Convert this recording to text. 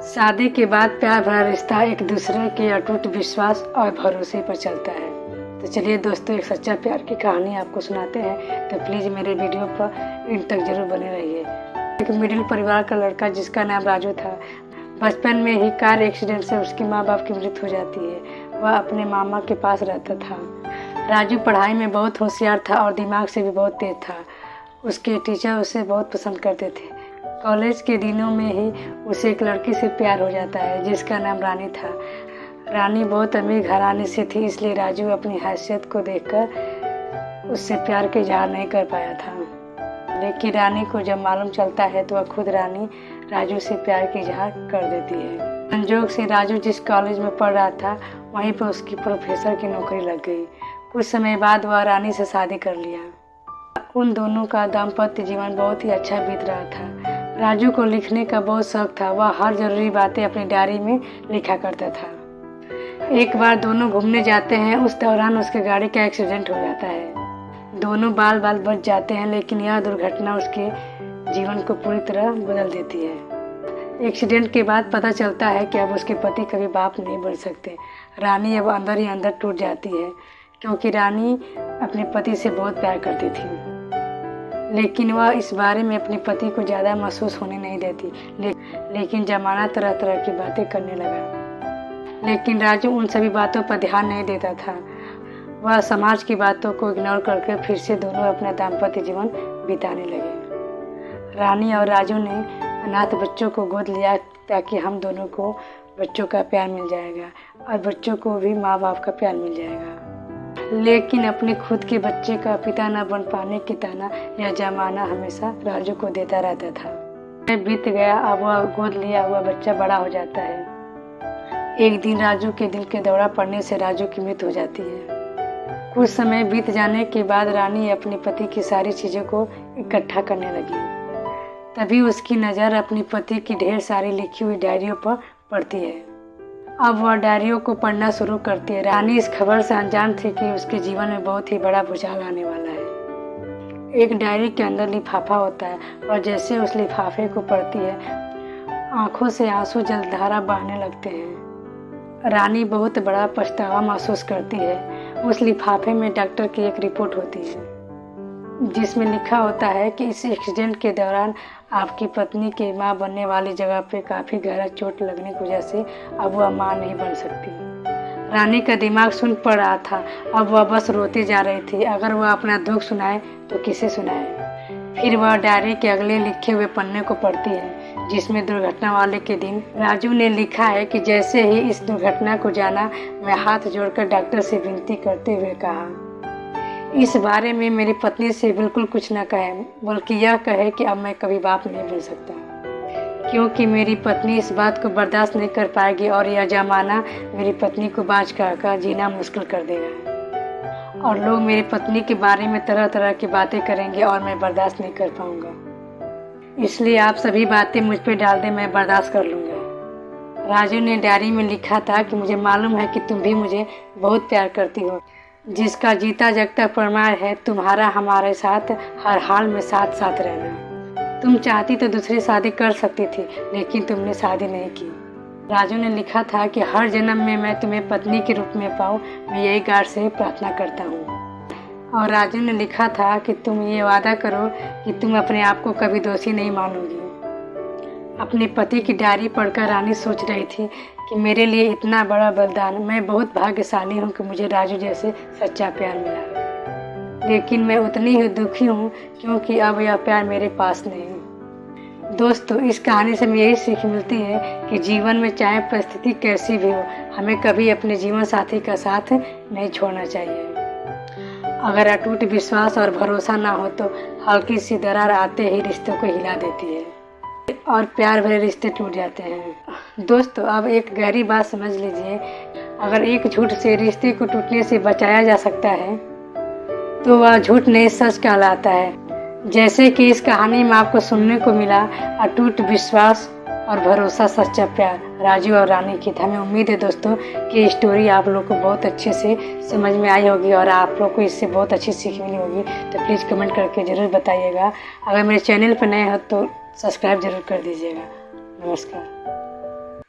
शादी के बाद प्यार भरा रिश्ता एक दूसरे के अटूट विश्वास और भरोसे पर चलता है। तो चलिए दोस्तों, एक सच्चा प्यार की कहानी आपको सुनाते हैं, तो प्लीज़ मेरे वीडियो पर इन तक जरूर बने रहिए। एक मिडिल परिवार का लड़का जिसका नाम राजू था, बचपन में ही कार एक्सीडेंट से उसके माँ बाप की मृत्यु हो जाती है। वह अपने मामा के पास रहता था। राजू पढ़ाई में बहुत होशियार था और दिमाग से भी बहुत तेज था। उसके टीचर उसे बहुत पसंद करते थे। कॉलेज के दिनों में ही उसे एक लड़की से प्यार हो जाता है जिसका नाम रानी था। रानी बहुत अमीर घराने से थी, इसलिए राजू अपनी हैसियत को देखकर उससे प्यार के इजहार नहीं कर पाया था। लेकिन रानी को जब मालूम चलता है तो वह खुद राजू से प्यार के इजहार कर देती है। संजोग से राजू जिस कॉलेज में पढ़ रहा था वहीं पर उसकी प्रोफेसर की नौकरी लग गई। कुछ समय बाद वह रानी से शादी कर लिया। उन दोनों का दाम्पत्य जीवन बहुत ही अच्छा बीत रहा था। राजू को लिखने का बहुत शौक था। वह हर जरूरी बातें अपनी डायरी में लिखा करता था। एक बार दोनों घूमने जाते हैं, उस दौरान उसके गाड़ी का एक्सीडेंट हो जाता है। दोनों बाल बच जाते हैं, लेकिन यह दुर्घटना उसके जीवन को पूरी तरह बदल देती है। एक्सीडेंट के बाद पता चलता है कि अब उसके पति कभी बाप नहीं बन सकते। रानी अब अंदर ही अंदर टूट जाती है, क्योंकि रानी अपने पति से बहुत प्यार करती थी। लेकिन वह इस बारे में अपने पति को ज़्यादा महसूस होने नहीं देती। लेकिन ज़माना तरह तरह की बातें करने लगा। लेकिन राजू उन सभी बातों पर ध्यान नहीं देता था। वह समाज की बातों को इग्नोर करके फिर से दोनों अपना दाम्पत्य जीवन बिताने लगे। रानी और राजू ने अनाथ बच्चों को गोद लिया ताकि हम दोनों को बच्चों का प्यार मिल जाएगा और बच्चों को भी माँ बाप का प्यार मिल जाएगा। लेकिन अपने खुद के बच्चे का पिता न बन पाने की ताना यह जमाना हमेशा राजू को देता रहता था। बीत गया, अब वह गोद लिया हुआ बच्चा बड़ा हो जाता है। एक दिन राजू के दिल के दौरा पड़ने से राजू की मृत्यु हो जाती है। कुछ समय बीत जाने के बाद रानी अपने पति की सारी चीज़ों को इकट्ठा करने लगी। तभी उसकी नज़र अपने पति की ढेर सारी लिखी हुई डायरियों पर पड़ती है। अब वह डायरियों को पढ़ना शुरू करती है। रानी इस खबर से अनजान थी कि उसके जीवन में बहुत ही बड़ा भूचाल आने वाला है। एक डायरी के अंदर लिफाफा होता है और जैसे उस लिफाफे को पढ़ती है, आंखों से आंसू जलधारा बहने लगते हैं। रानी बहुत बड़ा पछतावा महसूस करती है। उस लिफाफे में डॉक्टर की एक रिपोर्ट होती है जिसमें लिखा होता है कि इस एक्सीडेंट के दौरान आपकी पत्नी के मां बनने वाली जगह पे काफ़ी गहरा चोट लगने की वजह से अब वह मां नहीं बन सकती। रानी का दिमाग सुन पड़ रहा था। अब वह बस रोती जा रही थी। अगर वह अपना दुख सुनाए तो किसे सुनाए। फिर वह डायरी के अगले लिखे हुए पन्ने को पढ़ती है जिसमें दुर्घटना वाले के दिन राजू ने लिखा है कि जैसे ही इस दुर्घटना को जाना, मैं हाथ जोड़कर डॉक्टर से विनती करते हुए कहा, इस बारे में मेरी पत्नी से बिल्कुल कुछ न कहे, बल्कि यह कहे कि अब मैं कभी बाप नहीं बन सकता, क्योंकि मेरी पत्नी इस बात को बर्दाश्त नहीं कर पाएगी और यह जमाना मेरी पत्नी को बाँच कर जीना मुश्किल कर देगा और लोग मेरी पत्नी के बारे में तरह तरह की बातें करेंगे और मैं बर्दाश्त नहीं कर पाऊंगा। इसलिए आप सभी बातें मुझ पर डाल दें, मैं बर्दाश्त कर लूँगा। राजू ने डायरी में लिखा था कि मुझे मालूम है कि तुम भी मुझे बहुत प्यार करती हो, जिसका जीता जागता प्रमाण है तुम्हारा हमारे साथ हर हाल में साथ साथ रहना। तुम चाहती तो दूसरी शादी कर सकती थी, लेकिन तुमने शादी नहीं की। राजू ने लिखा था कि हर जन्म में मैं तुम्हें पत्नी के रूप में पाऊँ, मैं यही गॉड से प्रार्थना करता हूँ। और राजू ने लिखा था कि तुम ये वादा करो कि तुम अपने आप को कभी दोषी नहीं मानोगी। अपने पति की डायरी पढ़कर रानी सोच रही थी कि मेरे लिए इतना बड़ा बलिदान, मैं बहुत भाग्यशाली हूँ कि मुझे राजू जैसे सच्चा प्यार मिला। लेकिन मैं उतनी ही दुखी हूँ क्योंकि अब यह प्यार मेरे पास नहीं। दोस्तों, इस कहानी से हमें यही सीख मिलती है कि जीवन में चाहे परिस्थिति कैसी भी हो, हमें कभी अपने जीवन साथी का साथ नहीं छोड़ना चाहिए। अगर अटूट विश्वास और भरोसा ना हो तो हल्की सी दरार आते ही रिश्तों को हिला देती है और प्यार भरे रिश्ते टूट जाते हैं। दोस्तों, अब एक गहरी बात समझ लीजिए, अगर एक झूठ से रिश्ते को टूटने से बचाया जा सकता है तो वह झूठ नहीं सच कहलाता है। जैसे कि इस कहानी में आपको सुनने को मिला, अटूट विश्वास और भरोसा, सच्चा प्यार राजू और रानी की। हमें उम्मीद है दोस्तों कि ये स्टोरी आप लोग को बहुत अच्छे से समझ में आई होगी और आप लोग को इससे बहुत अच्छी सीख मिली होगी। तो प्लीज़ कमेंट करके ज़रूर बताइएगा। अगर मेरे चैनल पर नए हो तो सब्सक्राइब जरूर कर दीजिएगा। नमस्कार।